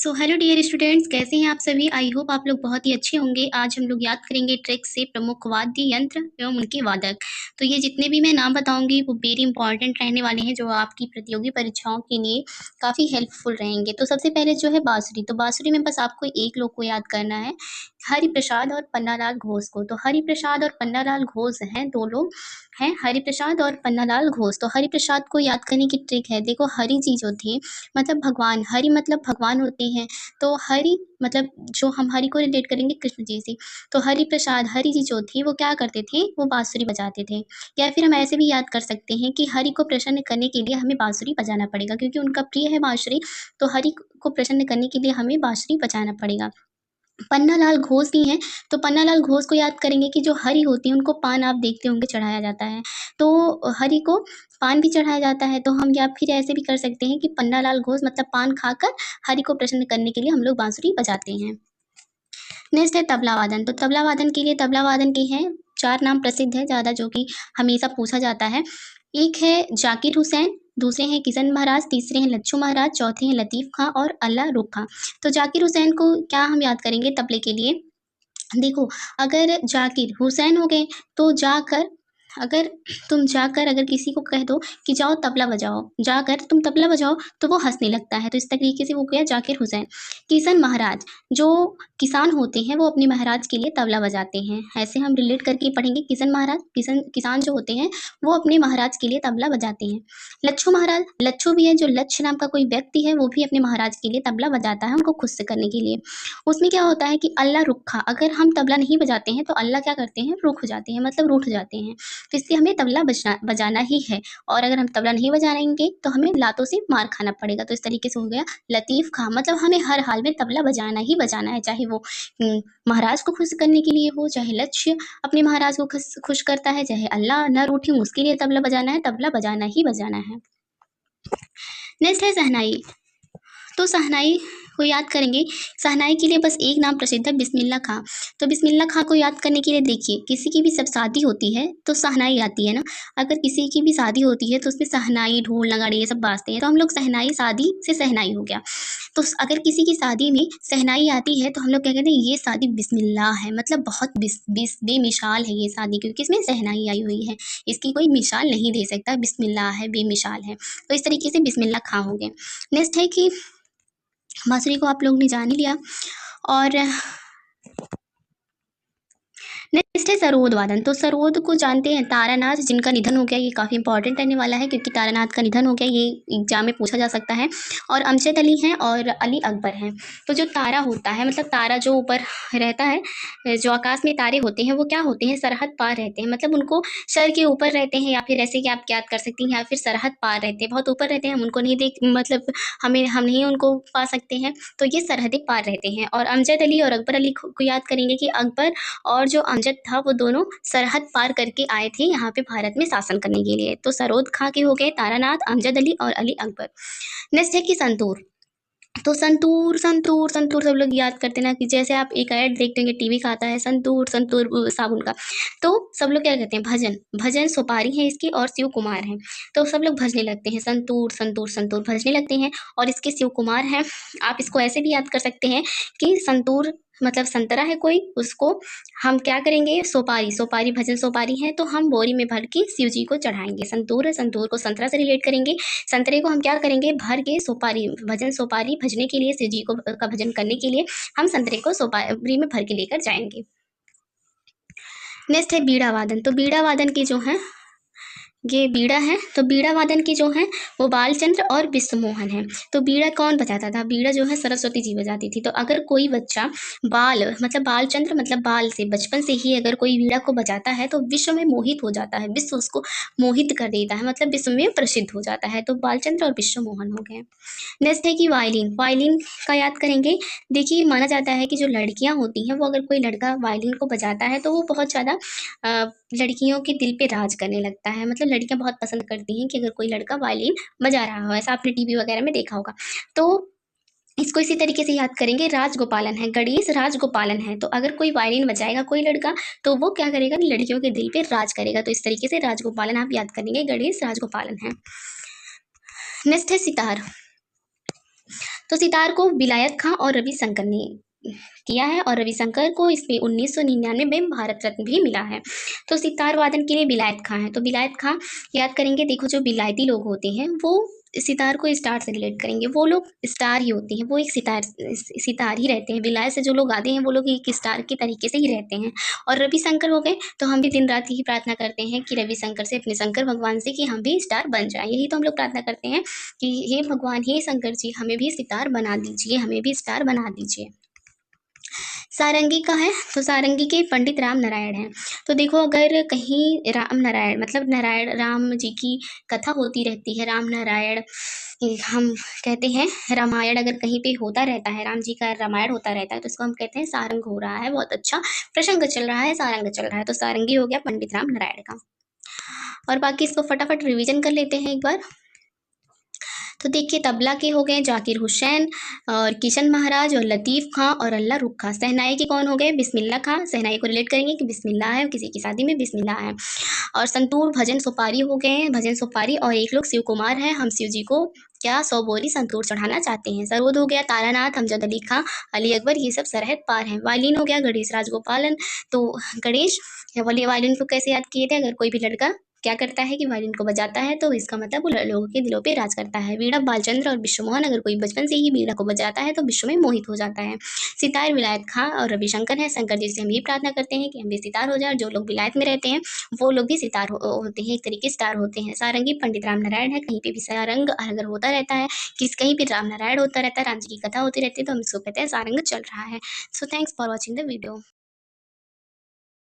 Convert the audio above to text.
So hello dear students, कैसे हैं आप सभी। आई होप आप लोग बहुत ही अच्छे होंगे। आज हम लोग याद करेंगे ट्रिक से प्रमुख वाद्य यंत्र एवं उनके वादक। तो ये जितने भी मैं नाम बताऊंगी वो वेरी इंपॉर्टेंट रहने वाले हैं, जो आपकी प्रतियोगी परीक्षाओं के लिए काफ़ी हेल्पफुल रहेंगे। तो सबसे पहले जो है बांसुरी। तो बांसुरी में बस आपको एक लोग को याद करना है, हरि प्रसाद और पन्नालाल घोष को। तो हरि प्रसाद और पन्नालाल घोष हैं, दो लोग हैं, हरि प्रसाद और पन्नालाल घोष। तो हरि प्रसाद को याद करने की ट्रिक है, देखो हरि जी जो थे मतलब भगवान, हरि मतलब भगवान होते हैं। तो हरि मतलब जो हम हरि को रिलेट करेंगे कृष्ण जी से। तो हरि प्रसाद, हरि जी जो थे वो क्या करते थे, वो बांसुरी बजाते थे। या फिर हम ऐसे भी याद कर सकते हैं कि हरि को प्रसन्न करने के लिए हमें बांसुरी बजाना पड़ेगा, क्योंकि उनका प्रिय है बांसुरी। तो हरि को प्रसन्न करने के लिए हमें बांसुरी बजाना पड़ेगा। पन्नालाल घोष भी हैं, तो पन्नालाल घोष को याद करेंगे कि जो हरि होती हैं उनको पान आप देखते होंगे चढ़ाया जाता है। तो हरि को पान भी चढ़ाया जाता है। तो हम या फिर ऐसे भी कर सकते हैं कि पन्नालाल घोष मतलब पान खाकर हरि को प्रसन्न करने के लिए हम लोग बांसुरी बजाते हैं। नेक्स्ट है तबला वादन। तो तबला वादन के लिए तबला वादन के हैं 4 नाम प्रसिद्ध है ज़्यादा, जो कि हमेशा पूछा जाता है। एक है जाकिर हुसैन, दूसरे हैं किशन महाराज, तीसरे हैं लच्छू महाराज, चौथे हैं लतीफ़ खां और अल्लाह रुख खां। तो जाकिर हुसैन को क्या हम याद करेंगे तबले के लिए, देखो अगर जाकिर हुसैन हो गए तो जाकर, अगर तुम जाकर अगर किसी को कह दो कि जाओ तबला बजाओ, जाकर तुम तबला बजाओ, तो वो हंसने लगता है। तो इस तरीके से वो गया जाकिर हुसैन। किशन महाराज, जो किसान होते हैं वो अपने महाराज के लिए तबला बजाते हैं। ऐसे हम रिलेट करके पढ़ेंगे किशन महाराज, किसान जो होते हैं वो अपने महाराज के लिए तबला बजाते हैं। लच्छू महाराज, लच्छू भी है, जो लक्ष्य नाम का कोई व्यक्ति है वो भी अपने महाराज के लिए तबला बजाता है, उनको खुश करने के लिए। उसमें क्या होता है कि अल्लाह रुखा, अगर हम तबला नहीं बजाते हैं तो अल्लाह क्या करते हैं, रुख जाते हैं, मतलब रूठ जाते हैं। तो इसलिए हमें तबला बजाना ही है। और अगर हम तबला नहीं बजाएंगे तो हमें लातों से मार खाना पड़ेगा। तो इस तरीके से हो गया लतीफ़ खां, मतलब हमें हर हाल में तबला बजाना ही बजाना है, चाहे वो महाराज को खुश करने के लिए हो, चाहे लक्ष्य अपने महाराज को खुश करता है, चाहे अल्लाह न रूठे उसके लिए तबला बजाना है, तबला बजाना ही बजाना है। नेक्स्ट है शहनाई। तो शहनाई को याद करेंगे, शहनाई के लिए बस एक नाम प्रसिद्ध है, बिस्मिल्लाह खां। तो बिस्मिल्लाह खां को याद करने के लिए देखिए, किसी की भी सब शादी होती है तो शहनाई आती है ना। अगर किसी की भी शादी होती है तो उसमें शहनाई, ढोल नगाड़े ये सब बाजते हैं, तो हम लोग शहनाई, शादी से शहनाई हो गया। तो अगर किसी की शादी में शहनाई आती है तो हम लोग क्या कहते हैं, ये शादी बिस्मिल्लाह है, मतलब बहुत बेमिसाल है ये शादी, क्योंकि इसमें शहनाई आई हुई है, इसकी कोई मिसाल नहीं दे सकता, बिस्मिल्लाह है, बेमिसाल है। तो इस तरीके से बिस्मिल्लाह खां हो गए। नेक्स्ट है कि बांसुरी को आप लोग ने जान ही लिया। और नेक्स्ट है सरोद वादन। तो सरोद को जानते हैं, तारानाथ जिनका निधन हो गया, ये काफ़ी इंपॉर्टेंट रहने वाला है क्योंकि तारानाथ का निधन हो गया, ये एग्जाम में पूछा जा सकता है। और अमजद अली हैं और अली अकबर हैं। तो जो तारा होता है, मतलब तारा जो ऊपर रहता है, जो आकाश में तारे होते हैं वो क्या होते हैं, सरहद पार रहते हैं, मतलब उनको सर के ऊपर रहते हैं, या फिर ऐसे कि आप याद कर सकती हैं, या फिर सरहद पार रहते हैं, बहुत ऊपर रहते हैं, हम उनको नहीं देख, मतलब हम नहीं उनको पा सकते हैं। तो ये सरहदें पार रहते हैं। और अमजद अली और अकबर अली को याद करेंगे कि अकबर और जो अमजद था वो दोनों सरहद पार करके आए थे यहाँ पे भारत में शासन करने के लिए। तो सरोद खां के हो गए तारानाथ, अमजद अली और अली अकबर। नेक्स्ट है कि संतूर। तो संतूर संतूर संतूर सब लोग याद करते ना, कि जैसे आप एक ऐड देखते होंगे टीवी का आता है संतूर संतूर साबुन का। तो सब लोग क्या कहते हैं, भजन, भजन सुपारी है इसकी और शिव कुमार है। तो सब लोग भजने लगते हैं, संतूर संतूर संतूर भजने लगते हैं। और इसके शिव कुमार हैं। आप इसको ऐसे भी याद कर सकते हैं कि संतूर मतलब संतरा है कोई, उसको हम क्या करेंगे, सोपारी, सोपारी भजन सोपारी है, तो हम बोरी में भर के शिव जी को चढ़ाएंगे। संतूर है, संतूर को संतरा से रिलेट करेंगे। संतरे को हम क्या करेंगे, भर के सोपारी, भजन सोपारी भजने के लिए, शिव जी को का भजन करने के लिए हम संतरे को सोपारी में भर के लेकर जाएंगे। नेक्स्ट है बीड़ा वादन। तो बीड़ा वादन के जो है, ये बीड़ा है, तो बीड़ा वादन के जो हैं वो बालचंद्र और विश्वमोहन हैं। तो बीड़ा कौन बजाता था, बीड़ा जो है सरस्वती जी बजाती थी। तो अगर कोई बच्चा बाल मतलब बालचंद्र मतलब बाल से, बचपन से ही अगर कोई बीड़ा को बजाता है तो विश्व में मोहित हो जाता है, विश्व उसको मोहित कर देता है, मतलब विश्व में प्रसिद्ध हो जाता है। तो बालचंद्र और विश्वमोहन हो गए। नेक्स्ट है कि वायलिन। वायलिन का याद करेंगे, देखिए माना जाता है कि जो लड़कियां होती हैं वो अगर कोई लड़का वायलिन को बजाता है तो वो बहुत ज़्यादा लड़कियों के दिल पे राज करने लगता है, मतलब लड़कियां बहुत पसंद करती हैं कि अगर कोई लड़का वायलिन बजा रहा हो, ऐसा आपने टीवी वगैरह में देखा होगा। तो इसको इसी तरीके से याद करेंगे, राजगोपालन है, गणेश राजगोपालन है। तो अगर कोई वायलिन बजाएगा कोई लड़का तो वो क्या करेगा, लड़कियों के दिल पे राज करेगा। तो इस तरीके से राजगोपालन आप याद करेंगे, गणेश राजगोपालन है। नेक्स्ट है सितार। तो सितार को विलायत खां और रविशंकर ने किया है और रविशंकर को इसमें 1999 में भारत रत्न भी मिला है। तो सितार वादन के लिए विलायत खां है, तो विलायत खां याद करेंगे। देखो जो विलायती लोग होते हैं वो सितार को स्टार से रिलेट करेंगे, वो लोग स्टार ही होते हैं, वो एक सितार ही रहते हैं। विलायत से जो लोग आते हैं वो लोग एक स्टार के तरीके से ही रहते हैं। और रविशंकर हो गए, तो हम भी दिन रात यही प्रार्थना करते हैं कि रविशंकर से, अपने शंकर भगवान से, कि हम भी स्टार बन जाए। यही तो हम लोग प्रार्थना करते हैं कि हे भगवान, हे शंकर जी, हमें भी सितार बना दीजिए, हमें भी स्टार बना दीजिए। सारंगी का है, तो सारंगी के पंडित राम नारायण हैं। तो देखो अगर कहीं राम नारायण मतलब नारायण राम जी की कथा होती रहती है, राम नारायण हम कहते हैं, रामायण अगर कहीं पे होता रहता है, राम जी का रामायण होता रहता है, तो इसको हम कहते हैं सारंग हो रहा है, बहुत अच्छा प्रसंग चल रहा है, सारंग चल रहा है। तो सारंगी हो गया पंडित राम नारायण का। और बाकी इसको फटाफट रिवीजन कर लेते हैं एक बार। तो देखिए तबला के हो गए जाकिर हुसैन और किशन महाराज और लतीफ़ खां और अल्लाह रुख खां। शहनाई के कौन हो गए? बिस्मिल्लाह खां। शहनाई को रिलेट करेंगे कि बिस्मिल्लाह है, किसी की शादी में बिस्मिल्लाह है। और संतूर भजन सुपारी हो गए हैं, भजन सुपारी। और एक लोग शिव कुमार हैं, हम शिव जी को क्या 100 बोरी संतूर चढ़ाना चाहते हैं। सरोद हो गया तारानाथ, हमजद अली खां, अली अकबर, ये सब सरहद पार हैं। वालिन हो गया गणेश राजगोपालन, तो गणेश वाले वालिन को कैसे याद किए थे? अगर कोई भी लड़का क्या करता है कि वायलिन को बजाता है, तो इसका मतलब वो लोगों के दिलों पे राज करता है। वीणा बालचंद्र और विश्वमोहन, अगर कोई बचपन से ही वीणा को बजाता है तो विश्व में मोहित हो जाता है। सितार विलायत खां और रविशंकर है। शंकर जी से हम ये प्रार्थना करते हैं कि हम भी सितार हो जाए, और जो लोग विलायत में रहते हैं वो लोग भी सितार होते हैं, एक तरीके स्टार होते हैं। सारंगी पंडित राम नारायण है, कहीं पे भी सारंग अगर होता रहता है, कहीं पे राम नारायण होता रहता है, राम जी की कथा होती रहती है, तो हम इसको कहते हैं सारंग चल रहा है। So thanks for watching the video.